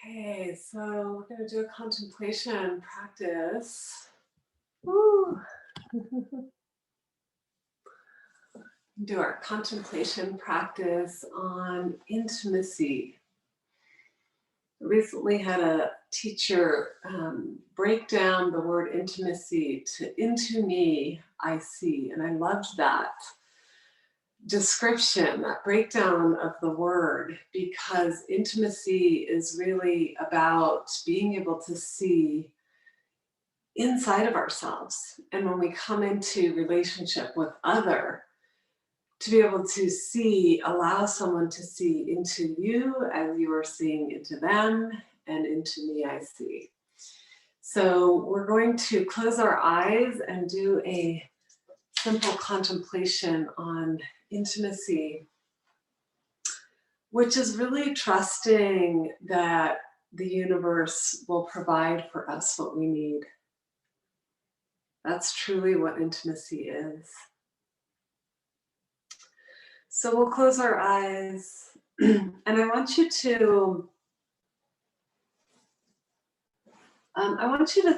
Okay, so we're going to do a contemplation practice. Woo. Do our contemplation practice on intimacy. I recently had a teacher break down the word intimacy to "into me I see," and I loved that description, that breakdown of the word, because intimacy is really about being able to see inside of ourselves. And when we come into relationship with other, to be able to see, allow someone to see into you as you are seeing into them, and into me I see. So we're going to close our eyes and do a simple contemplation on intimacy, which is really trusting that the universe will provide for us what we need. That's truly what intimacy is. So we'll close our eyes, and I want you to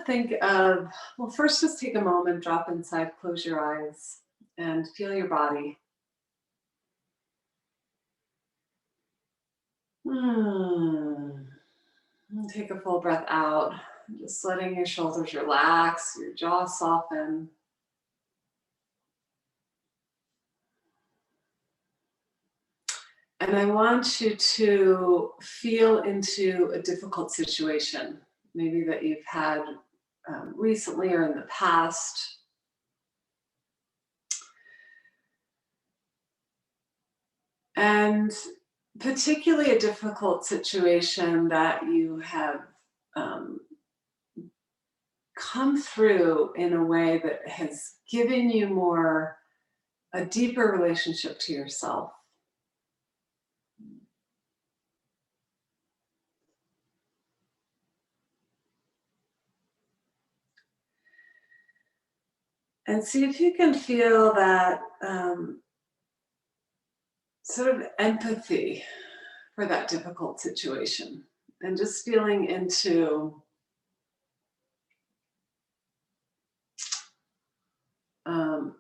think of, well, first just take a moment, drop inside, close your eyes, and feel your body. Take a full breath out, just letting your shoulders relax, your jaw soften. And I want you to feel into a difficult situation, maybe that you've had recently or in the past. And particularly a difficult situation that you have come through in a way that has given you a deeper relationship to yourself. And see if you can feel that sort of empathy for that difficult situation, and just feeling into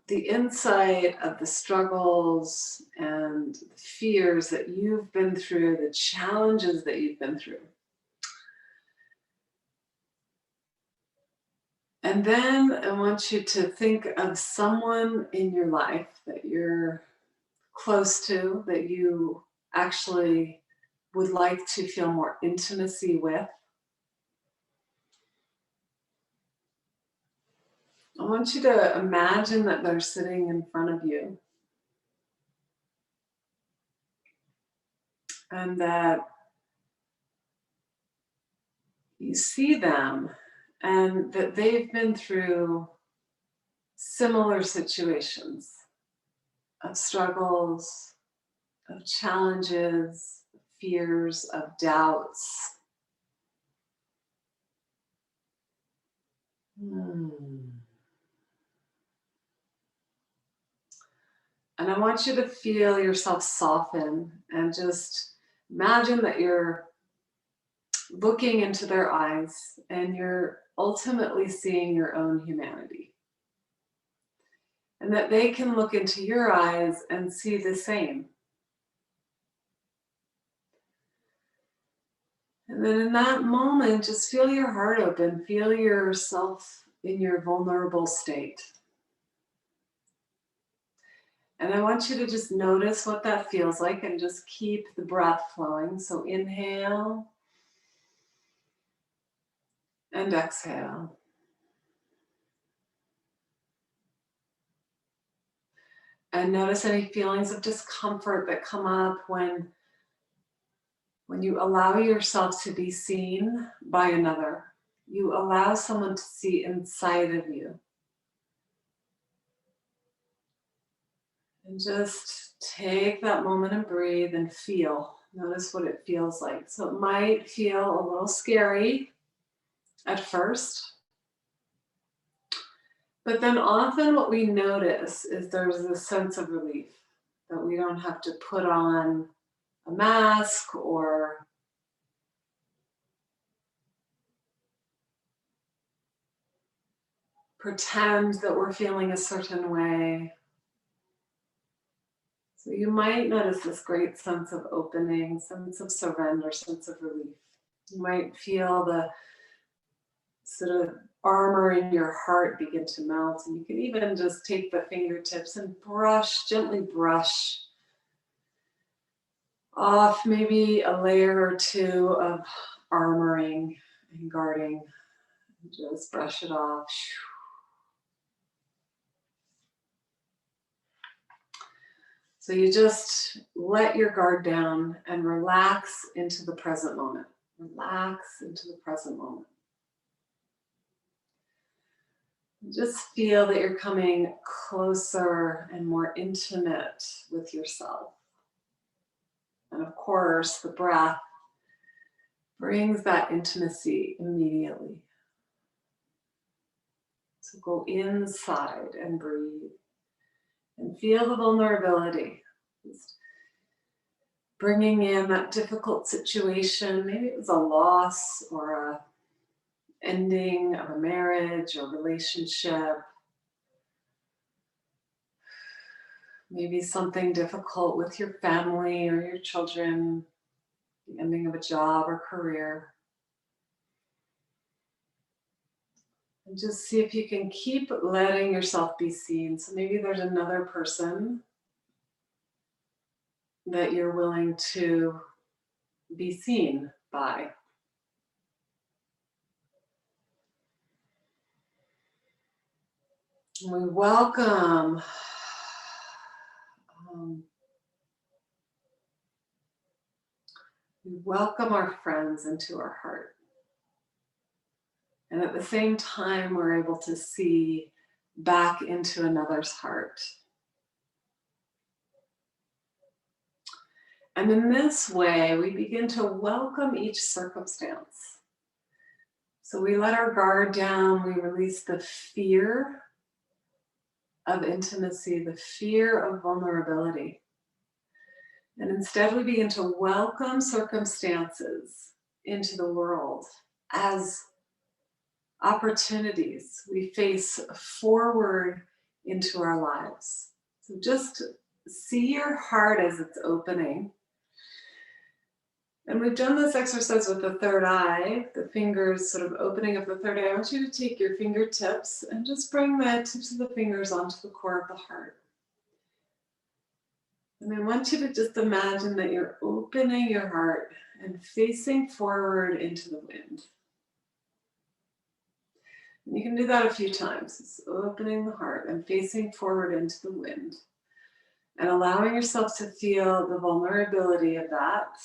the insight of the struggles and the fears that you've been through, the challenges that you've been through. And then I want you to think of someone in your life that you're close to, that you actually would like to feel more intimacy with. I want you to imagine that they're sitting in front of you, and that you see them, and that they've been through similar situations of struggles, of challenges, fears, of doubts. And I want you to feel yourself soften, and just imagine that you're looking into their eyes and you're ultimately seeing your own humanity. And that they can look into your eyes and see the same. And then in that moment, just feel your heart open, feel yourself in your vulnerable state. And I want you to just notice what that feels like, and just keep the breath flowing. So inhale and exhale. And notice any feelings of discomfort that come up when you allow yourself to be seen by another. You allow someone to see inside of you. And just take that moment and breathe and feel. Notice what it feels like. So it might feel a little scary at first. But then often what we notice is there's a sense of relief, that we don't have to put on a mask or pretend that we're feeling a certain way. So you might notice this great sense of opening, sense of surrender, sense of relief. You might feel the sort of armor in your heart begin to melt. And you can even just take the fingertips and gently brush off maybe a layer or two of armoring and guarding. Just brush it off. So you just let your guard down and relax into the present moment. Relax into the present moment. Just feel that you're coming closer and more intimate with yourself. And of course, the breath brings that intimacy immediately. So go inside and breathe and feel the vulnerability. Just bringing in that difficult situation. Maybe it was a loss or a ending of a marriage or relationship. Maybe something difficult with your family or your children, the ending of a job or career. And just see if you can keep letting yourself be seen. So maybe there's another person that you're willing to be seen by. And we welcome our friends into our heart. And at the same time, we're able to see back into another's heart. And in this way, we begin to welcome each circumstance. So we let our guard down, we release the fear of intimacy, the fear of vulnerability. And instead, we begin to welcome circumstances into the world as opportunities we face forward into our lives. So just see your heart as it's opening. And we've done this exercise with the third eye, the fingers sort of opening up the third eye. I want you to take your fingertips and just bring the tips of the fingers onto the core of the heart. And I want you to just imagine that you're opening your heart and facing forward into the wind. And you can do that a few times. It's opening the heart and facing forward into the wind. And allowing yourself to feel the vulnerability of that,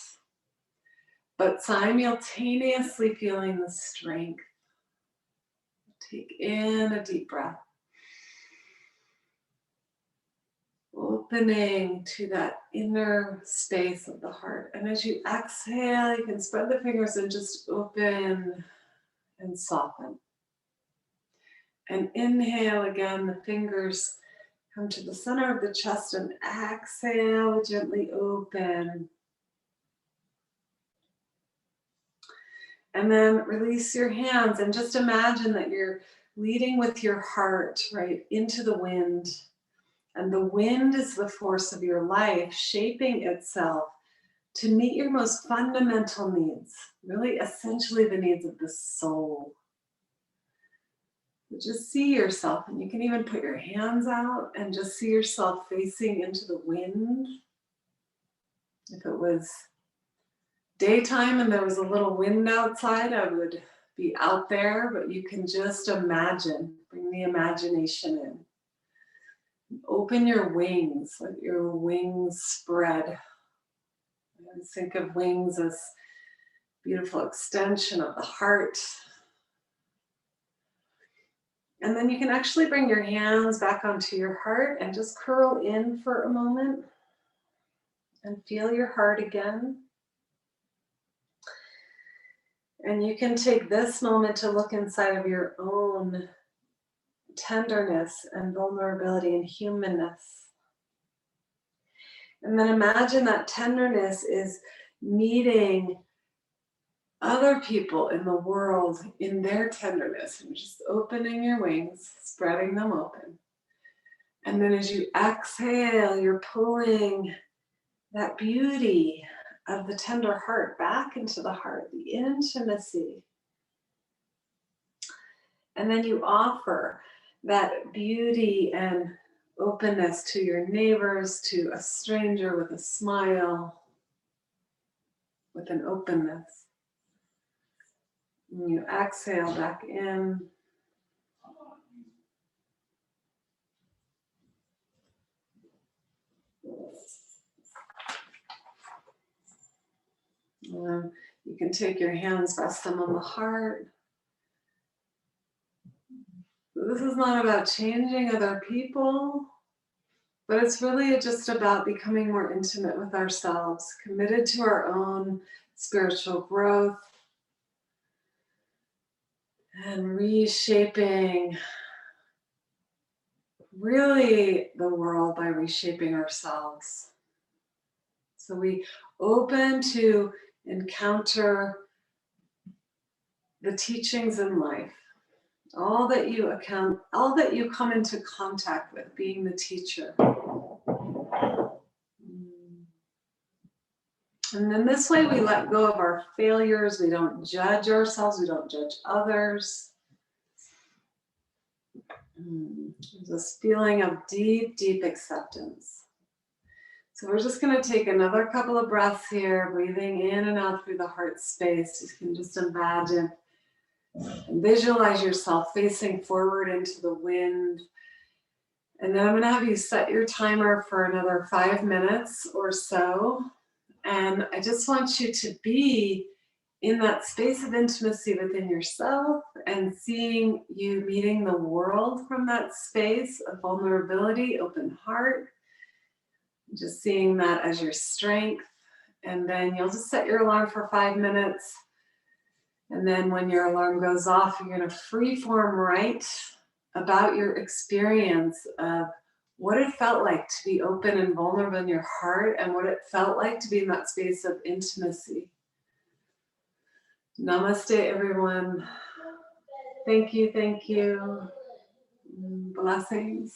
but simultaneously feeling the strength. Take in a deep breath. Opening to that inner space of the heart. And as you exhale, you can spread the fingers and just open and soften. And inhale again, the fingers come to the center of the chest, and exhale, gently open. And then release your hands and just imagine that you're leading with your heart, right, into the wind. And the wind is the force of your life, shaping itself to meet your most fundamental needs, really essentially the needs of the soul. So just see yourself, and you can even put your hands out and just see yourself facing into the wind. If it was daytime and there was a little wind outside, I would be out there, but you can just imagine, bring the imagination in. Open your wings, let your wings spread. And think of wings as beautiful extension of the heart. And then you can actually bring your hands back onto your heart and just curl in for a moment and feel your heart again. And you can take this moment to look inside of your own tenderness and vulnerability and humanness. And then imagine that tenderness is meeting other people in the world in their tenderness, and just opening your wings, spreading them open. And then as you exhale, you're pulling that beauty of the tender heart back into the heart, the intimacy. And then you offer that beauty and openness to your neighbors, to a stranger, with a smile, with an openness. And you exhale back in. And you can take your hands, rest them on the heart. This is not about changing other people, but it's really just about becoming more intimate with ourselves, committed to our own spiritual growth, and reshaping really the world by reshaping ourselves. So we open to encounter the teachings in life, all that you come into contact with, being the teacher. And then this way we let go of our failures. We don't judge ourselves. We don't judge others. There's this feeling of deep, deep acceptance. So we're just going to take another couple of breaths here, breathing in and out through the heart space. You can just imagine and visualize yourself facing forward into the wind. And then I'm going to have you set your timer for another 5 minutes or so. And I just want you to be in that space of intimacy within yourself and seeing you meeting the world from that space of vulnerability, open heart, just seeing that as your strength. And then you'll just set your alarm for 5 minutes. And then when your alarm goes off, you're going to freeform write about your experience of what it felt like to be open and vulnerable in your heart, and what it felt like to be in that space of intimacy. Namaste, everyone. Thank you, thank you. Blessings.